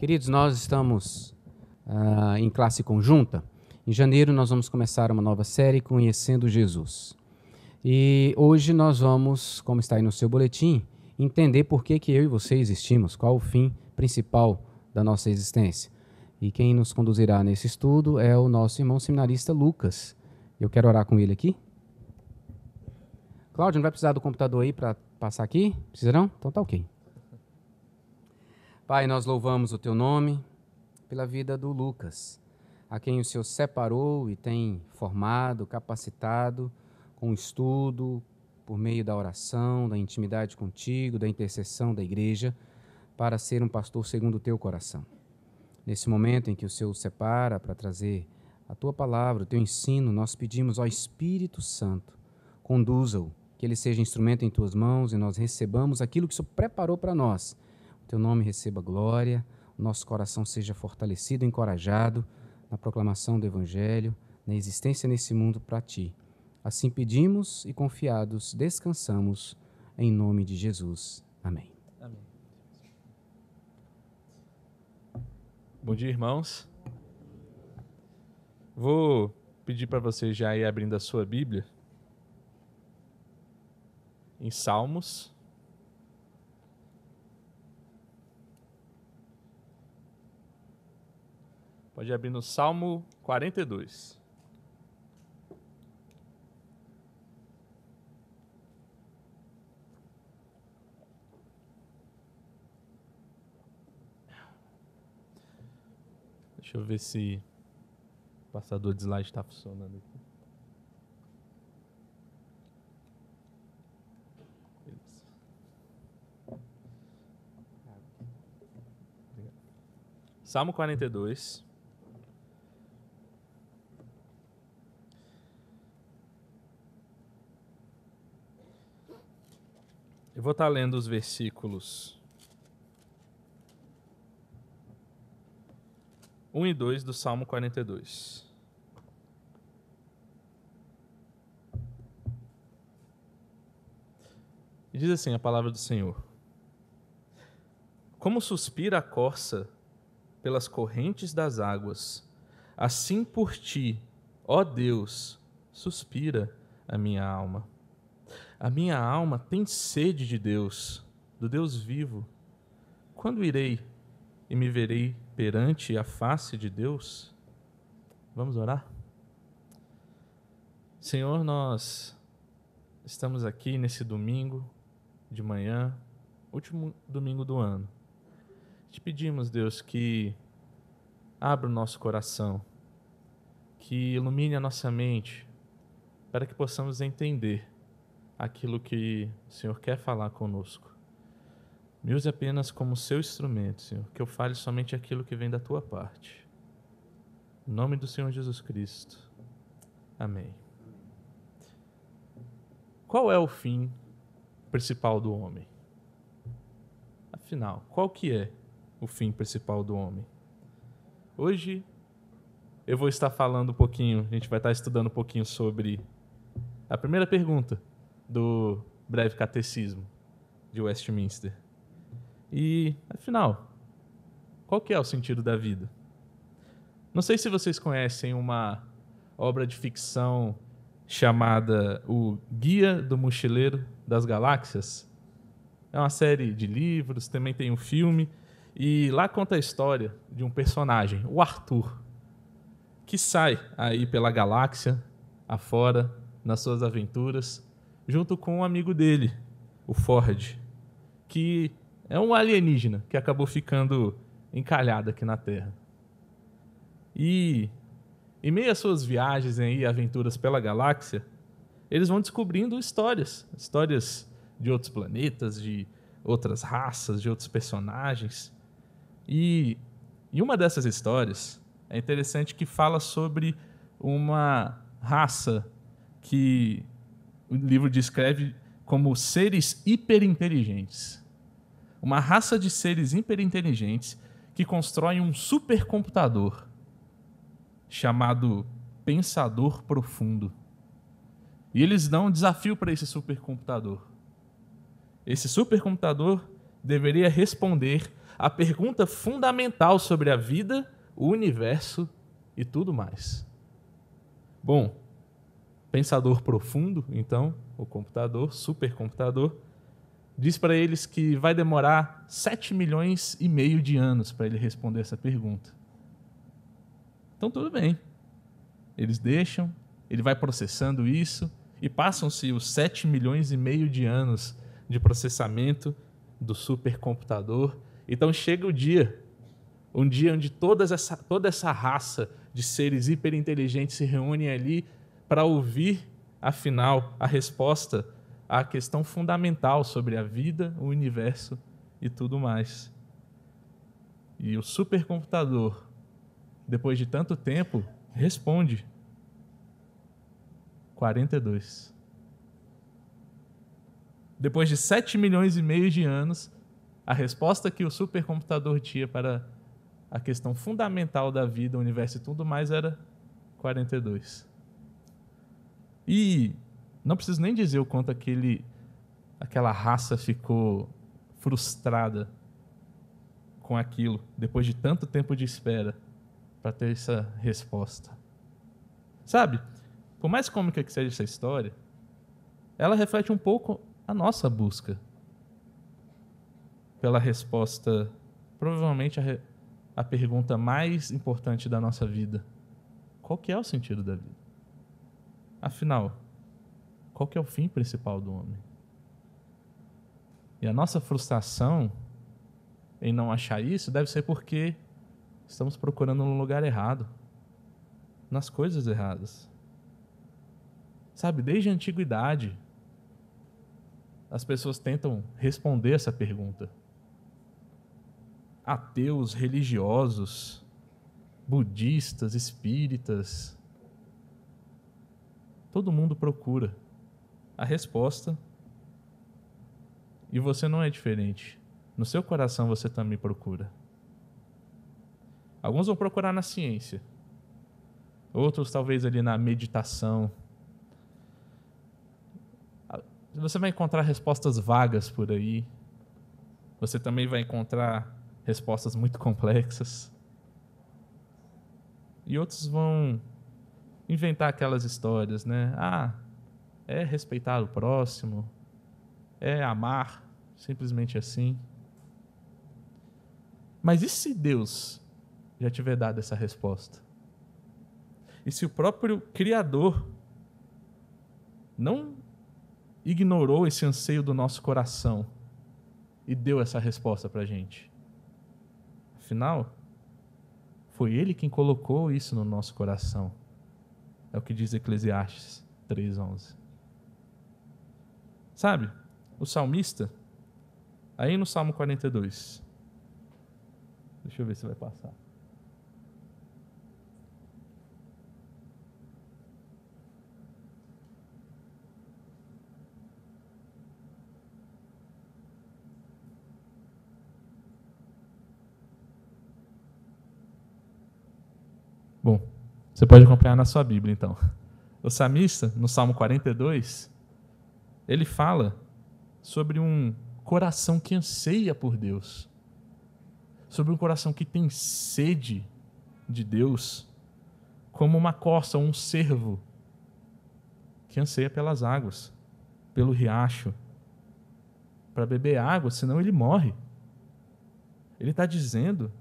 Queridos, nós estamos em classe conjunta. Em janeiro nós vamos começar uma nova série, Conhecendo Jesus. E hoje nós vamos, como está aí no seu boletim, entender por que eu e você existimos, qual o fim principal da nossa existência. E quem nos conduzirá nesse estudo é o nosso irmão seminarista Lucas. Eu quero orar com ele aqui. Cláudio, não vai precisar do computador aí para passar aqui? Precisa não? Então tá ok. Pai, nós louvamos o Teu nome pela vida do Lucas, a quem o Senhor separou e tem formado, capacitado com o estudo, por meio da oração, da intimidade contigo, da intercessão da igreja, para ser um pastor segundo o Teu coração. Nesse momento em que o Senhor o separa para trazer a Tua palavra, o Teu ensino, nós pedimos ao Espírito Santo, conduza-o, que ele seja instrumento em Tuas mãos e nós recebamos aquilo que o Senhor preparou para nós. O Teu nome receba glória, o nosso coração seja fortalecido, encorajado na proclamação do Evangelho, na existência nesse mundo para Ti. Assim pedimos e confiados descansamos em nome de Jesus. Amém. Amém. Bom dia, irmãos. Vou pedir para você já ir abrindo a sua Bíblia em Salmos. Pode abrir no Salmo 42. Deixa eu ver se o passador de slide está funcionando aqui. Salmo 42. Eu vou estar lendo os versículos 1 e 2 do Salmo 42. E diz assim a palavra do Senhor: Como suspira a corça pelas correntes das águas, assim por ti, ó Deus, suspira a minha alma. A minha alma tem sede de Deus, do Deus vivo. Quando irei e me verei perante a face de Deus? Vamos orar? Senhor, nós estamos aqui nesse domingo de manhã, último domingo do ano. Te pedimos, Deus, que abra o nosso coração, que ilumine a nossa mente, para que possamos entender aquilo que o Senhor quer falar conosco. Me use apenas como seu instrumento, Senhor, que eu fale somente aquilo que vem da Tua parte. Em nome do Senhor Jesus Cristo. Amém. Qual é o fim principal do homem? Afinal, qual que é o fim principal do homem? Hoje eu vou estar falando um pouquinho, a gente vai estar estudando um pouquinho sobre a primeira pergunta do breve catecismo de Westminster. E, afinal, qual que é o sentido da vida? Não sei se vocês conhecem uma obra de ficção chamada O Guia do Mochileiro das Galáxias. É uma série de livros, também tem um filme, e lá conta a história de um personagem, o Arthur, que sai aí pela galáxia afora, nas suas aventuras, junto com um amigo dele, o Ford, que é um alienígena que acabou ficando encalhado aqui na Terra. E em meio às suas viagens e aventuras pela galáxia, eles vão descobrindo histórias de outros planetas, de outras raças, de outros personagens. E uma dessas histórias é interessante, que fala sobre uma raça que o livro descreve como seres hiperinteligentes. Uma raça de seres hiperinteligentes que constroem um supercomputador chamado Pensador Profundo. E eles dão um desafio para esse supercomputador. Esse supercomputador deveria responder a pergunta fundamental sobre a vida, o universo e tudo mais. Bom, pensador profundo, então, o computador, supercomputador, diz para eles que vai demorar 7,5 milhões de anos para ele responder essa pergunta. Então, tudo bem. Eles deixam, ele vai processando isso, e passam-se os 7,5 milhões de anos de processamento do supercomputador. Então, chega o dia, um dia onde toda essa raça de seres hiperinteligentes se reúnem ali para ouvir, afinal, a resposta à questão fundamental sobre a vida, o universo e tudo mais. E o supercomputador, depois de tanto tempo, responde: 42. Depois de 7,5 milhões de anos, a resposta que o supercomputador tinha para a questão fundamental da vida, o universo e tudo mais era 42. E não preciso nem dizer o quanto aquela raça ficou frustrada com aquilo, depois de tanto tempo de espera para ter essa resposta. Sabe, por mais cômica que seja essa história, ela reflete um pouco a nossa busca pela resposta, provavelmente a pergunta mais importante da nossa vida. Qual que é o sentido da vida? Afinal, qual que é o fim principal do homem? E a nossa frustração em não achar isso deve ser porque estamos procurando no lugar errado, nas coisas erradas. Sabe, desde a antiguidade, as pessoas tentam responder essa pergunta. Ateus, religiosos, budistas, espíritas, todo mundo procura a resposta, e você não é diferente. No seu coração você também procura. Alguns vão procurar na ciência, outros talvez ali na meditação. Você vai encontrar respostas vagas por aí. Você também vai encontrar respostas muito complexas. E outros vão inventar aquelas histórias, né? É respeitar o próximo, é amar, simplesmente assim. Mas e se Deus já tiver dado essa resposta? E se o próprio Criador não ignorou esse anseio do nosso coração e deu essa resposta para a gente? Afinal, foi Ele quem colocou isso no nosso coração. É o que diz Eclesiastes 3:11. Sabe, o salmista, aí no Salmo 42, deixa eu ver se vai passar. Bom, você pode acompanhar na sua Bíblia, então. O salmista, no Salmo 42, ele fala sobre um coração que anseia por Deus, sobre um coração que tem sede de Deus, como uma corça ou um cervo que anseia pelas águas, pelo riacho, para beber água, senão ele morre. Ele está dizendo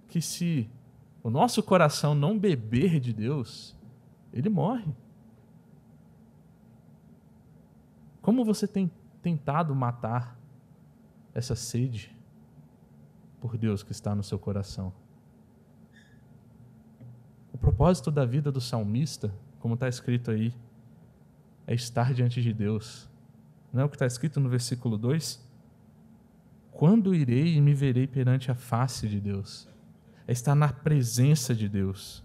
que se o nosso coração não beber de Deus, ele morre. Como você tem tentado matar essa sede por Deus que está no seu coração? O propósito da vida do salmista, como está escrito aí, é estar diante de Deus. Não é o que está escrito no versículo 2? Quando irei e me verei perante a face de Deus? É estar na presença de Deus.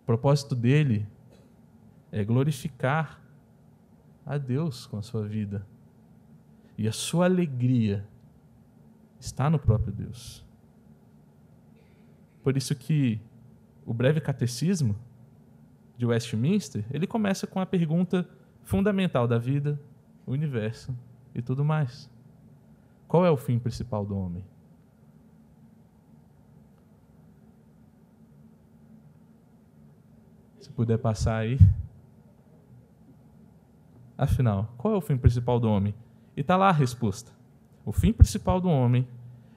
O propósito dele é glorificar a Deus com a sua vida. E a sua alegria está no próprio Deus. Por isso que o breve catecismo de Westminster, ele começa com a pergunta fundamental da vida, o universo e tudo mais. Qual é o fim principal do homem? puder passar aí. Afinal, qual é o fim principal do homem? E está lá a resposta. O fim principal do homem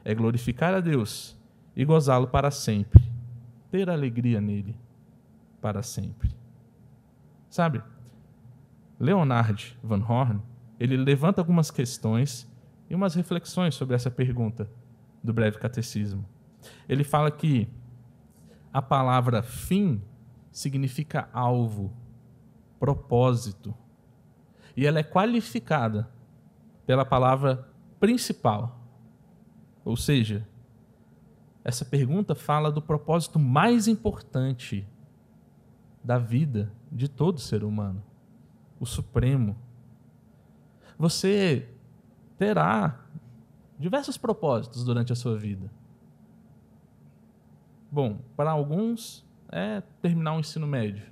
é glorificar a Deus e gozá-lo para sempre. Ter alegria nele para sempre. Sabe, Leonard Van Horn, ele levanta algumas questões e umas reflexões sobre essa pergunta do Breve Catecismo. Ele fala que a palavra fim significa alvo, propósito, e ela é qualificada pela palavra principal. Ou seja, essa pergunta fala do propósito mais importante da vida de todo ser humano, o supremo. Você terá diversos propósitos durante a sua vida. Bom, para alguns é terminar o ensino médio,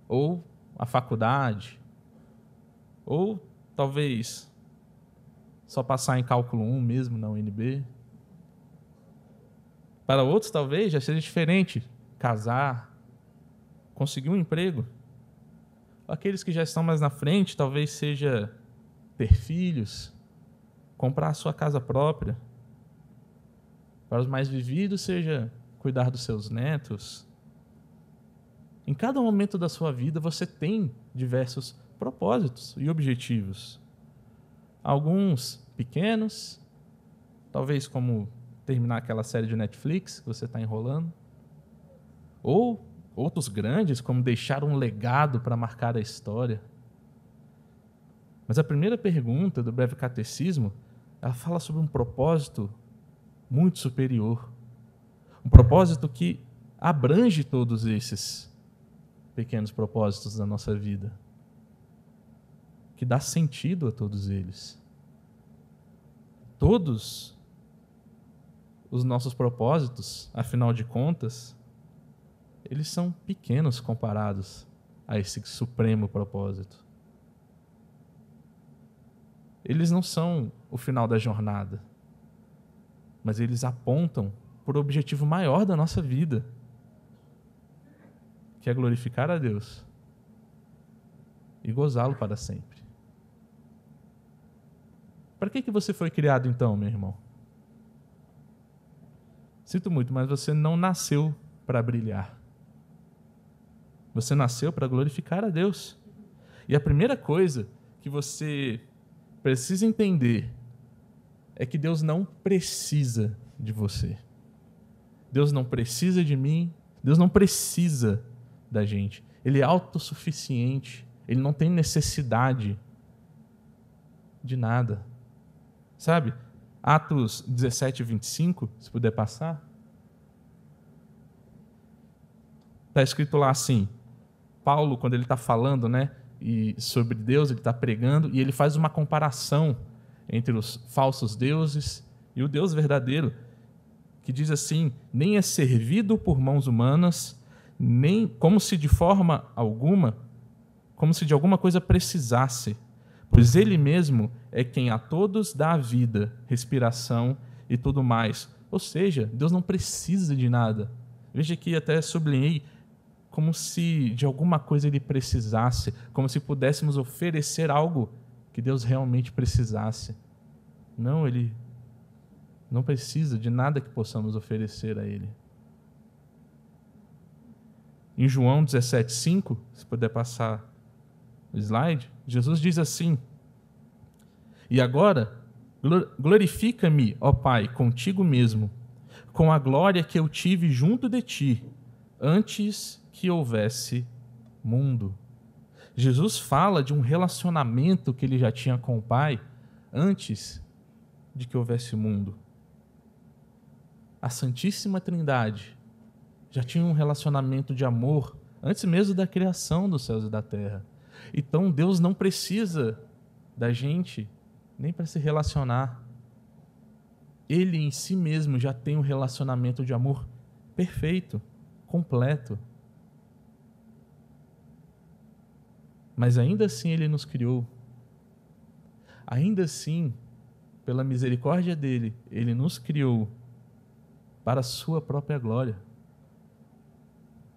ou a faculdade, ou talvez só passar em cálculo 1 mesmo na UNB. Para outros talvez já seja diferente, casar, conseguir um emprego. Aqueles que já estão mais na frente, talvez seja ter filhos, comprar a sua casa própria. Para os mais vividos, seja cuidar dos seus netos. Em cada momento da sua vida, você tem diversos propósitos e objetivos. Alguns pequenos, talvez como terminar aquela série de Netflix que você está enrolando. Ou outros grandes, como deixar um legado para marcar a história. Mas a primeira pergunta do Breve Catecismo, ela fala sobre um propósito muito superior. Um propósito que abrange todos esses pequenos propósitos da nossa vida. Que dá sentido a todos eles. Todos os nossos propósitos, afinal de contas, eles são pequenos comparados a esse supremo propósito. Eles não são o final da jornada, mas eles apontam para o objetivo maior da nossa vida, que é glorificar a Deus e gozá-lo para sempre. Para que você foi criado então, meu irmão? Sinto muito, mas você não nasceu para brilhar. Você nasceu para glorificar a Deus. E a primeira coisa que você precisa entender é que Deus não precisa de você. Deus não precisa de mim. Deus não precisa da gente. Ele é autossuficiente. Ele não tem necessidade de nada. Sabe? Atos 17, 25, se puder passar. Está escrito lá assim, Paulo, quando ele está falando, né, sobre Deus, ele está pregando, e ele faz uma comparação entre os falsos deuses e o Deus verdadeiro, que diz assim, nem é servido por mãos humanas, nem como se de forma alguma, como se de alguma coisa precisasse, pois ele mesmo é quem a todos dá a vida, respiração e tudo mais. Ou seja, Deus não precisa de nada. Veja que até sublinhei, como se de alguma coisa ele precisasse, como se pudéssemos oferecer algo que Deus realmente precisasse. Não, ele não precisa de nada que possamos oferecer a ele. Em João 17,5, se puder passar o slide, Jesus diz assim, e agora, glorifica-me, ó Pai, contigo mesmo, com a glória que eu tive junto de ti, antes que houvesse mundo. Jesus fala de um relacionamento que ele já tinha com o Pai antes de que houvesse mundo. A Santíssima Trindade já tinha um relacionamento de amor antes mesmo da criação dos céus e da terra. Então Deus não precisa da gente nem para se relacionar. Ele em si mesmo já tem um relacionamento de amor perfeito, completo. Mas ainda assim ele nos criou. Ainda assim, pela misericórdia dele, ele nos criou para a sua própria glória.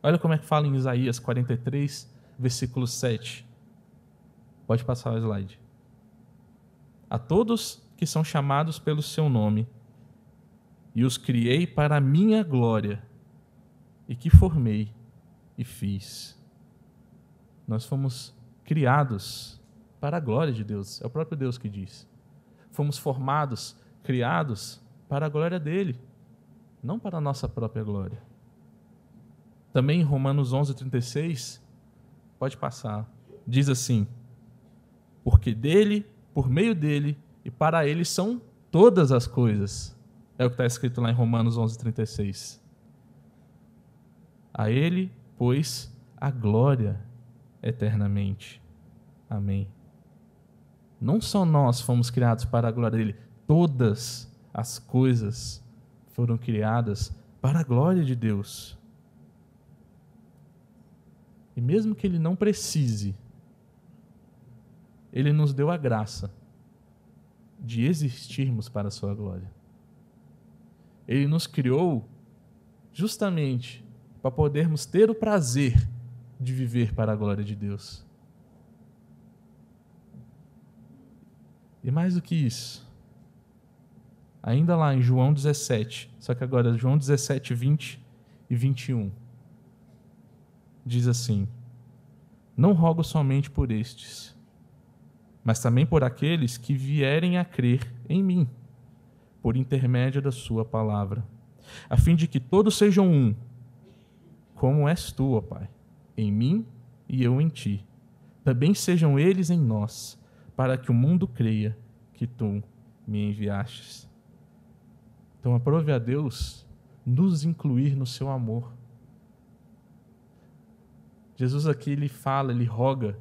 Olha como é que fala em Isaías 43, versículo 7. Pode passar o slide. A todos que são chamados pelo seu nome, e os criei para a minha glória, e que formei e fiz. Nós fomos criados para a glória de Deus. É o próprio Deus que diz. Fomos formados, criados para a glória dele, não para a nossa própria glória. Também em Romanos 11:36, pode passar, diz assim: porque dele, por meio dele e para ele são todas as coisas. É o que está escrito lá em Romanos 11:36. A ele, pois, a glória eternamente. Amém. Não só nós fomos criados para a glória dele, todas as coisas foram criadas para a glória de Deus. E mesmo que ele não precise, ele nos deu a graça de existirmos para a sua glória. Ele nos criou justamente para podermos ter o prazer de viver para a glória de Deus. E mais do que isso, ainda lá em João 17, só que agora João 17, 20 e 21, diz assim: não rogo somente por estes, mas também por aqueles que vierem a crer em mim, por intermédio da sua palavra, a fim de que todos sejam um, como és tu, ó Pai, em mim e eu em ti. Também sejam eles em nós, para que o mundo creia que tu me enviastes. Então aprove a Deus nos incluir no seu amor. Jesus aqui ele fala, ele roga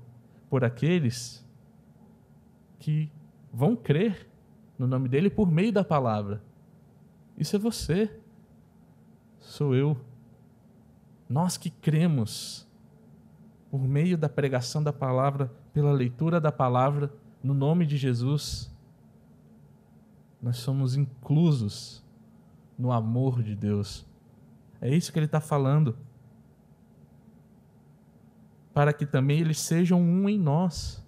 por aqueles que vão crer no nome dele por meio da palavra. Isso é você, sou eu. Nós que cremos por meio da pregação da palavra, pela leitura da palavra, no nome de Jesus, nós somos inclusos no amor de Deus. É isso que ele está falando. Para que também eles sejam um em nós.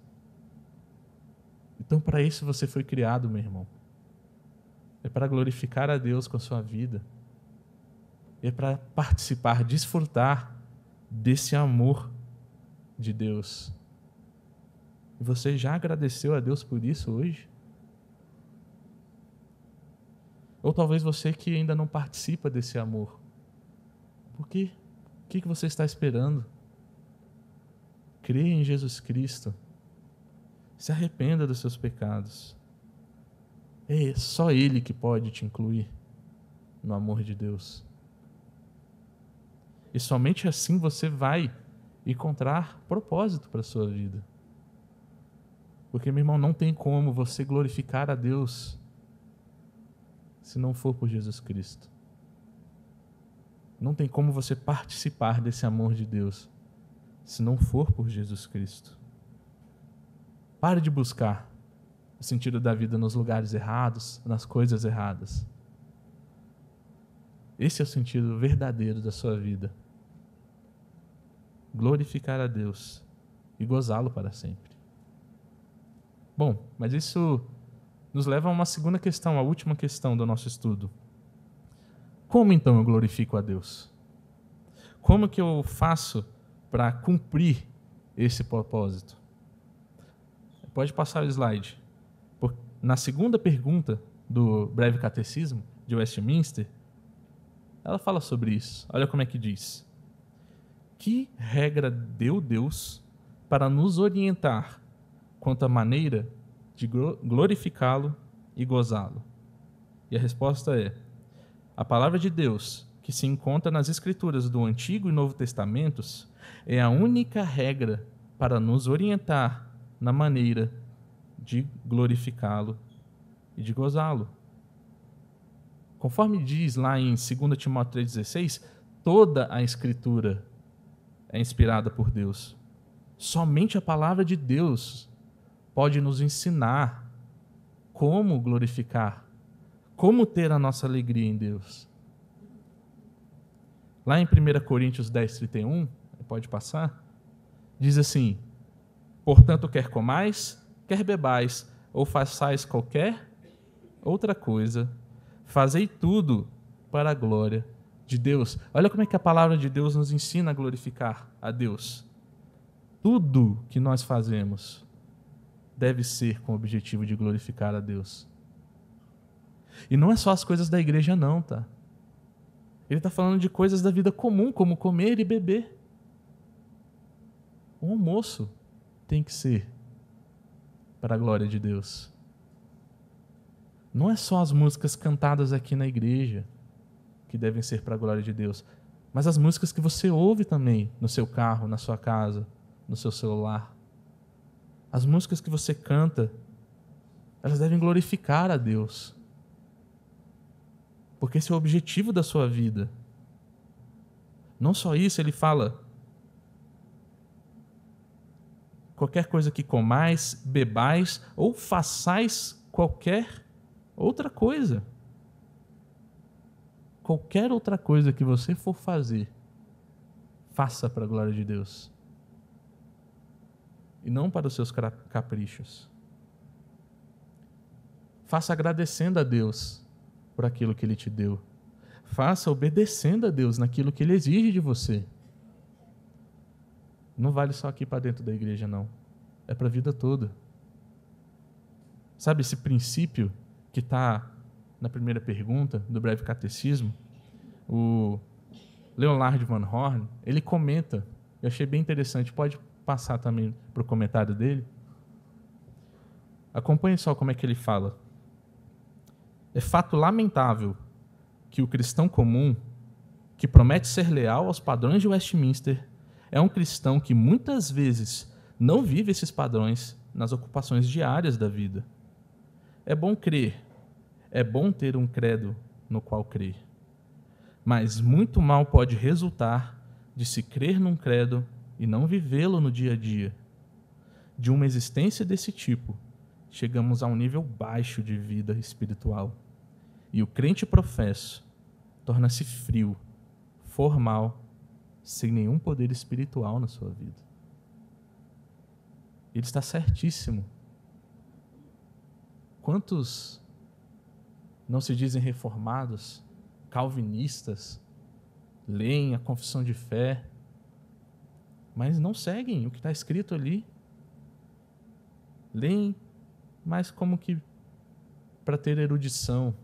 Então, para isso você foi criado, meu irmão. É para glorificar a Deus com a sua vida. É para participar, desfrutar desse amor de Deus. E você já agradeceu a Deus por isso hoje? Ou talvez você que ainda não participa desse amor. Por quê? O que você está esperando? Creia em Jesus Cristo. Se arrependa dos seus pecados. É só Ele que pode te incluir no amor de Deus. E somente assim você vai encontrar propósito para a sua vida. Porque, meu irmão, não tem como você glorificar a Deus se não for por Jesus Cristo. Não tem como você participar desse amor de Deus se não for por Jesus Cristo. Pare de buscar o sentido da vida nos lugares errados, nas coisas erradas. Esse é o sentido verdadeiro da sua vida. Glorificar a Deus e gozá-lo para sempre. Bom, mas isso nos leva a uma segunda questão, a última questão do nosso estudo. Como então eu glorifico a Deus? Como que eu faço para cumprir esse propósito? Pode passar o slide. Na segunda pergunta do Breve Catecismo de Westminster, ela fala sobre isso. Olha como é que diz. Que regra deu Deus para nos orientar quanto à maneira de glorificá-lo e gozá-lo? E a resposta é: a palavra de Deus, que se encontra nas Escrituras do Antigo e Novo Testamentos, é a única regra para nos orientar na maneira de glorificá-lo e de gozá-lo. Conforme diz lá em 2 Timóteo 3,16, toda a Escritura é inspirada por Deus. Somente a palavra de Deus pode nos ensinar como glorificar, como ter a nossa alegria em Deus. Lá em 1 Coríntios 10:31, pode passar, diz assim: portanto, quer comais, quer bebais, ou façais qualquer outra coisa, fazei tudo para a glória de Deus. Olha como é que a palavra de Deus nos ensina a glorificar a Deus. Tudo que nós fazemos deve ser com o objetivo de glorificar a Deus. E não é só as coisas da igreja não, tá? Ele está falando de coisas da vida comum, como comer e beber. O almoço tem que ser para a glória de Deus. Não é só as músicas cantadas aqui na igreja que devem ser para a glória de Deus, mas as músicas que você ouve também no seu carro, na sua casa, no seu celular. As músicas que você canta, elas devem glorificar a Deus. Porque esse é o objetivo da sua vida. Não só isso, ele fala: qualquer coisa que comais, bebais ou façais qualquer outra coisa. Qualquer outra coisa que você for fazer, faça para a glória de Deus. E não para os seus caprichos. Faça agradecendo a Deus por aquilo que Ele te deu. Faça obedecendo a Deus naquilo que Ele exige de você. Não vale só aqui para dentro da igreja, não. É para a vida toda. Sabe esse princípio que está na primeira pergunta do breve catecismo? O Leonard Van Horn, ele comenta, eu achei bem interessante, pode passar também para o comentário dele. Acompanhe só como é que ele fala. É fato lamentável que o cristão comum, que promete ser leal aos padrões de Westminster, é um cristão que muitas vezes não vive esses padrões nas ocupações diárias da vida. É bom crer, é bom ter um credo no qual crer, mas muito mal pode resultar de se crer num credo e não vivê-lo no dia a dia. De uma existência desse tipo, chegamos a um nível baixo de vida espiritual. E o crente professo torna-se frio, formal, sem nenhum poder espiritual na sua vida. Ele está certíssimo. Quantos não se dizem reformados, calvinistas, leem a confissão de fé, mas não seguem o que está escrito ali? Leem, mas como que para ter erudição,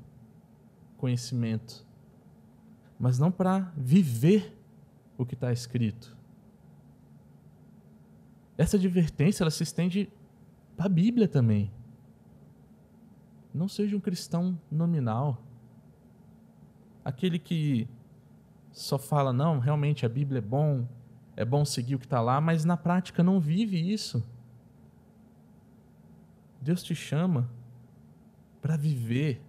conhecimento, mas não para viver o que está escrito. Essa advertência ela se estende para a Bíblia também. Não seja um cristão nominal. Aquele que só fala, não, realmente a Bíblia é bom seguir o que está lá, mas na prática não vive isso. Deus te chama para viver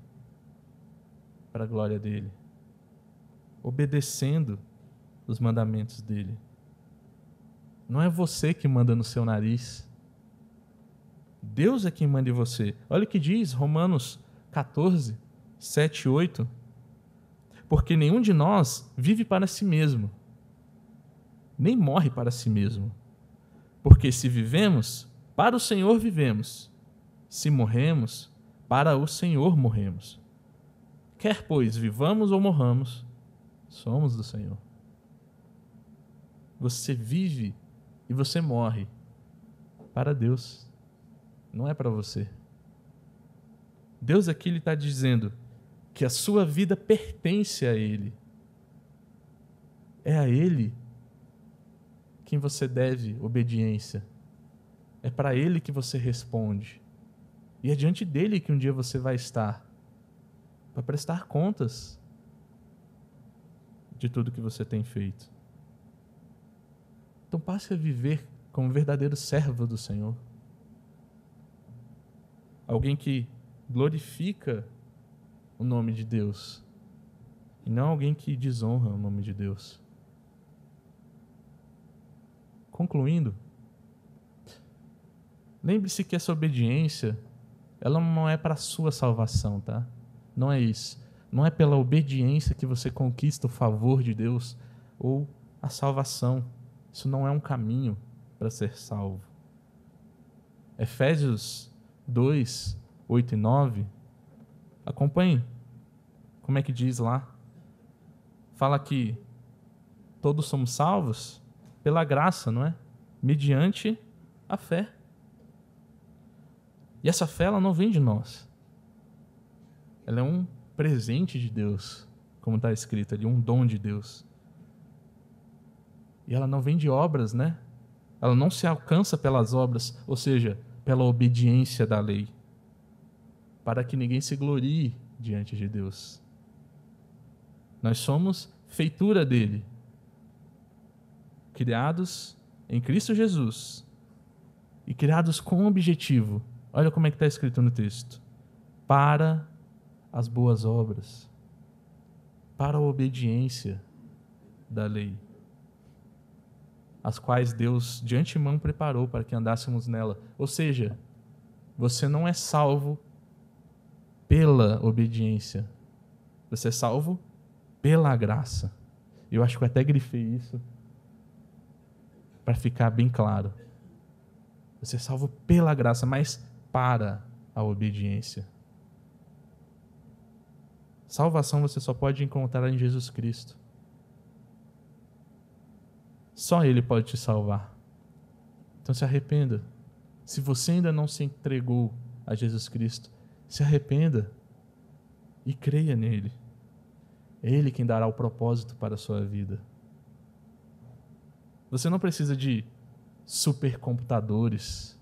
para a glória dele, obedecendo os mandamentos dele. Não é você que manda no seu nariz. Deus é quem manda em você. Olha o que diz Romanos 14, 7 e 8. Porque nenhum de nós vive para si mesmo, nem morre para si mesmo. Porque se vivemos, para o Senhor vivemos. Se morremos, para o Senhor morremos. Quer, pois, vivamos ou morramos, somos do Senhor. Você vive e você morre para Deus, não é para você. Deus aqui está dizendo que a sua vida pertence a Ele. É a Ele quem você deve obediência. É para Ele que você responde. E é diante dEle que um dia você vai estar para prestar contas de tudo que você tem feito. Então passe a viver como um verdadeiro servo do Senhor. Alguém que glorifica o nome de Deus e não alguém que desonra o nome de Deus. Concluindo, lembre-se que essa obediência, ela não é para a sua salvação, tá? Não é isso. Não é pela obediência que você conquista o favor de Deus, ou a salvação. Isso não é um caminho para ser salvo. Efésios 2, 8 e 9, acompanhe como é que diz lá. Fala que todos somos salvos pela graça, não é? Mediante a fé. E essa fé, ela não vem de nós. Ela é um presente de Deus, como está escrito ali, um dom de Deus. E ela não vem de obras, né? Ela não se alcança pelas obras, ou seja, pela obediência da lei, para que ninguém se glorie diante de Deus. Nós somos feitura dele, criados em Cristo Jesus e criados com um objetivo. Olha como é que está escrito no texto: para as boas obras, para a obediência da lei, as quais Deus de antemão preparou para que andássemos nela. Ou seja, você não é salvo pela obediência, você é salvo pela graça. Eu acho que eu até grifei isso para ficar bem claro. Você é salvo pela graça, mas para a obediência. Salvação você só pode encontrar em Jesus Cristo. Só Ele pode te salvar. Então se arrependa. Se você ainda não se entregou a Jesus Cristo, se arrependa e creia nele. É Ele quem dará o propósito para a sua vida. Você não precisa de supercomputadores,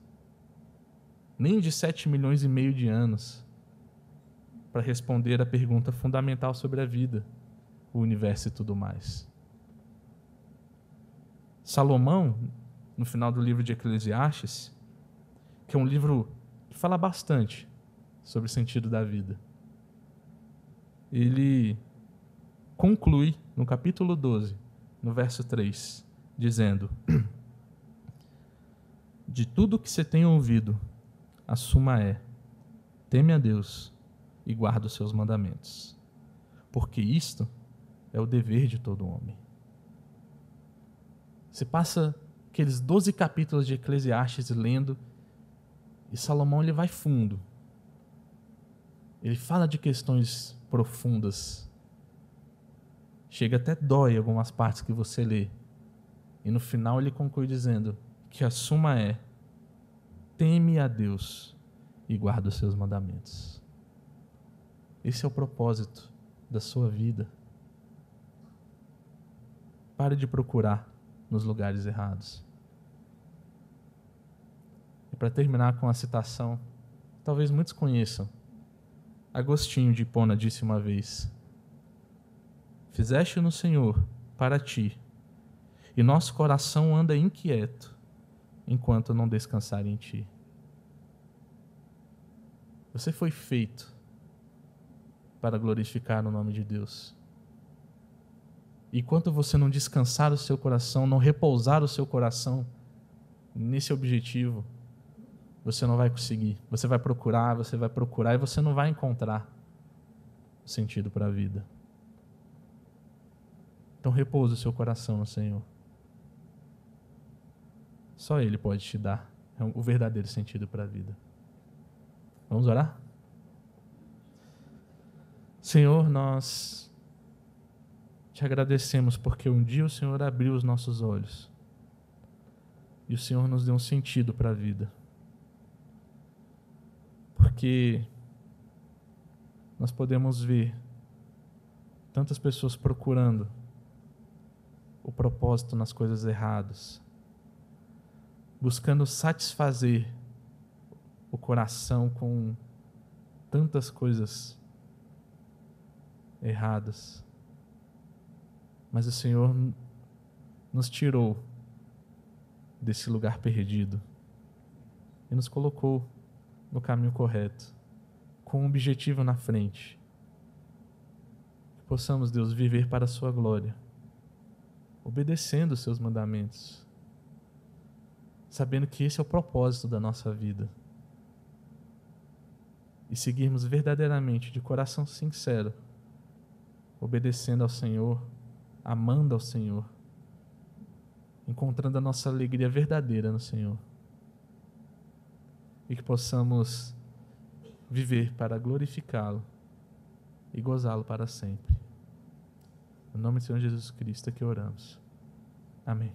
nem de 7,5 milhões de anos para responder a pergunta fundamental sobre a vida, o universo e tudo mais. Salomão, no final do livro de Eclesiastes, que é um livro que fala bastante sobre o sentido da vida, ele conclui no capítulo 12, no verso 3, dizendo: de tudo que você tem ouvido, a suma é: teme a Deus e guarda os seus mandamentos, porque isto é o dever de todo homem. Você passa aqueles 12 capítulos de Eclesiastes lendo, e Salomão ele vai fundo. Ele fala de questões profundas. Chega até dói algumas partes que você lê. E no final ele conclui dizendo que a suma é: teme a Deus e guarda os seus mandamentos. Esse é o propósito da sua vida. Pare de procurar nos lugares errados. E para terminar com a citação, talvez muitos conheçam. Agostinho de Hipona disse uma vez: fizeste no Senhor para ti, e nosso coração anda inquieto, enquanto não descansar em ti. Você foi feito para glorificar o nome de Deus. E enquanto você não descansar o seu coração, não repousar o seu coração nesse objetivo, você não vai conseguir. Você vai procurar e você não vai encontrar o sentido para a vida. Então repouse o seu coração no Senhor. Só Ele pode te dar o verdadeiro sentido para a vida. Vamos orar? Senhor, nós te agradecemos porque um dia o Senhor abriu os nossos olhos e o Senhor nos deu um sentido para a vida. Porque nós podemos ver tantas pessoas procurando o propósito nas coisas erradas, buscando satisfazer o coração com tantas coisas erradas. Mas o Senhor nos tirou desse lugar perdido e nos colocou no caminho correto, com um objetivo na frente. Que possamos, Deus, viver para a sua glória, obedecendo os seus mandamentos, sabendo que esse é o propósito da nossa vida, e seguirmos verdadeiramente, de coração sincero, obedecendo ao Senhor amando ao Senhor, encontrando a nossa alegria verdadeira no Senhor. E que possamos viver para glorificá-lo e gozá-lo para sempre. No nome do Senhor Jesus Cristo é que oramos. Amém.